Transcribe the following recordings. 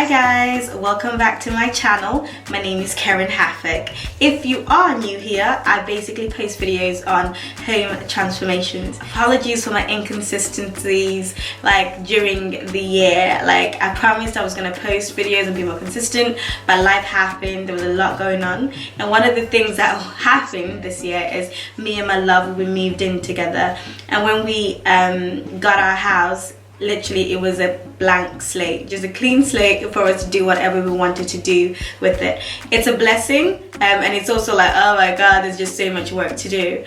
Hi guys, welcome back to my channel. My name is Keren-happuch. If you are new here, I basically post videos on home transformations. Apologies for my inconsistencies during the year. I promised I was going to post videos and be more consistent, but life happened. There was a lot going on, and one of the things that happened this year is me and my love, we moved in together, and when we got our house, literally it was a blank slate, just a clean slate for us to do whatever we wanted to do with it. It's a blessing, and it's also like, oh my god, there's just so much work to do.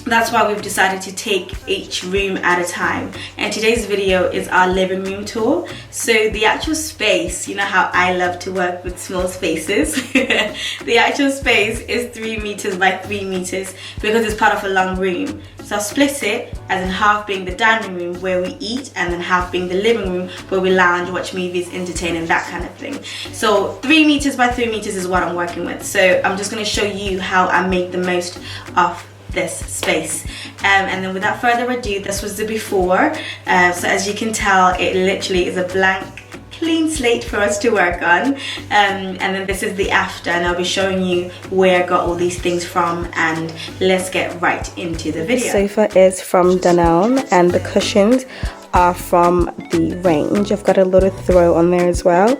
That's why we've decided to take each room at a time, and today's video is our living room tour. So the actual space, you know how I love to work with small spaces. The actual space is 3 meters by 3 meters because it's part of a long room. So I'll split it as in half being the dining room where we eat, and then half being the living room where we lounge, watch movies, entertain, and that kind of thing. So 3 meters by 3 meters is what I'm working with. So I'm just going to show you how I make the most of this space, and then without further ado, this was the before. So as you can tell, it literally is a blank clean slate for us to work on, and then this is the after, and I'll be showing you where I got all these things from, and let's get right into the video. The sofa is from Dunelm and the cushions are from the range. I've got a little throw on there as well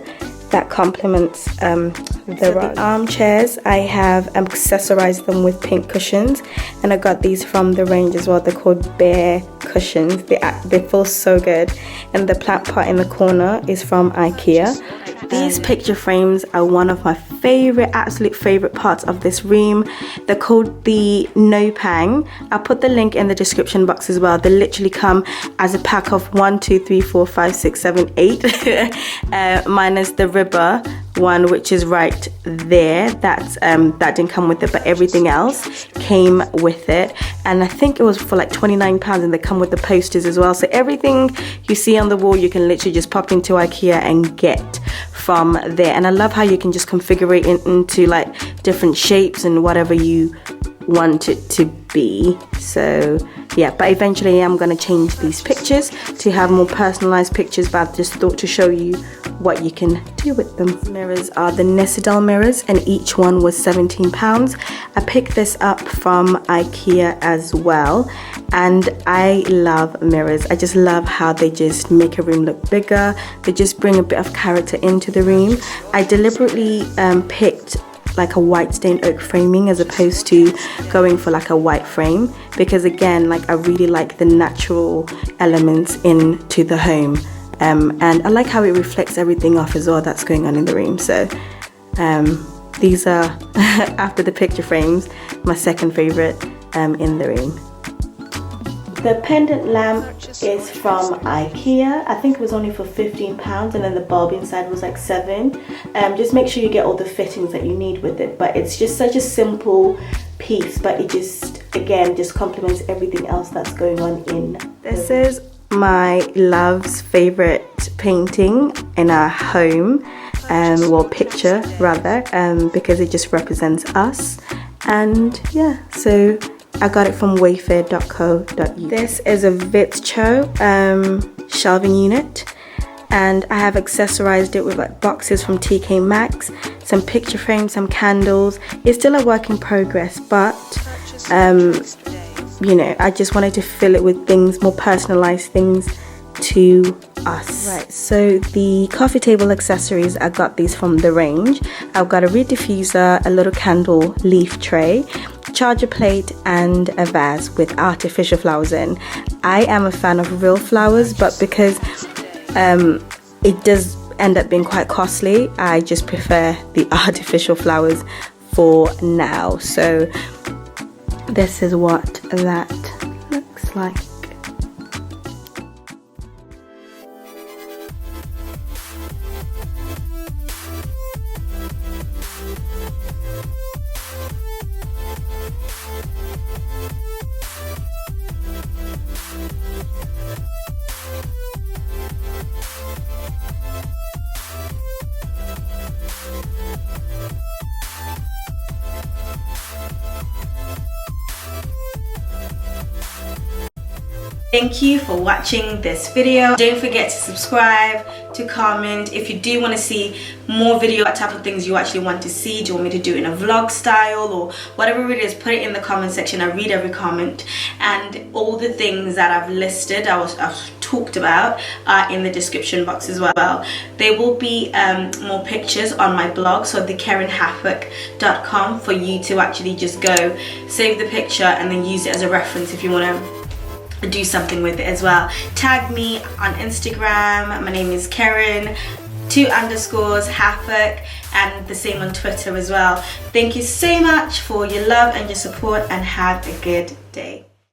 that complements the armchairs. I have accessorized them with pink cushions, and I got these from the range as well. They're called Bear cushions. They feel so good. And the plant pot in the corner is from IKEA. These picture frames are one of my absolute favorite parts of this room. They're called the No Pang. I'll put the link in the description box as well. They literally come as a pack of 1, 2, 3, 4, 5, 6, 7, 8 minus the ribber one, which is right there. That didn't come with it, but everything else came with it, and I think it was for like £29, and they come with the posters as well. So everything you see on the wall, you can literally just pop into IKEA and get from there. And I love how you can just configure it into like different shapes and whatever you want it to be. So yeah, but eventually I'm going to change these pictures to have more personalized pictures, but I just thought to show you what you can do with them. Mirrors are the Nessadel mirrors, and each one was £17. I picked this up from IKEA as well, and I love mirrors. I just love how they just make a room look bigger. They just bring a bit of character into the room. I deliberately picked like a white stained oak framing as opposed to going for like a white frame, because again, I really like the natural elements into the home, and I like how it reflects everything off as well that's going on in the room. So these are after the picture frames, my second favorite in the room. The pendant lamp is from IKEA. I think it was only for £15, and then the bulb inside was like £7. Just make sure you get all the fittings that you need with it. But it's just such a simple piece, but it just, again, just complements everything else that's going on in. This is my love's favorite painting in our home, well, picture rather, because it just represents us. And yeah, so I got it from wayfair.co.uk. This is a Vitcho shelving unit, and I have accessorized it with like boxes from TK Maxx, some picture frames, some candles. It's still a work in progress, but you know, I just wanted to fill it with things, more personalized things to us. Right, so the coffee table accessories, I got these from the range. I've got a reed diffuser, a little candle leaf tray, charger plate, and a vase with artificial flowers in. I am a fan of real flowers, but because it does end up being quite costly, I just prefer the artificial flowers for now. So this is what that looks like. Thank you for watching this video. Don't forget to subscribe, to comment. If you do want to see more video, what type of things you actually want to see, do you want me to do it in a vlog style or whatever it is, put it in the comment section. I read every comment, and all the things that I've listed, I've talked about, are in the description box as well. There will be more pictures on my blog, so the Keren-happuch.com, for you to actually just go save the picture and then use it as a reference if you want to do something with it as well. Tag me on Instagram. My name is Keren, 2_happuch, and the same on Twitter as well. Thank you so much for your love and your support, and have a good day.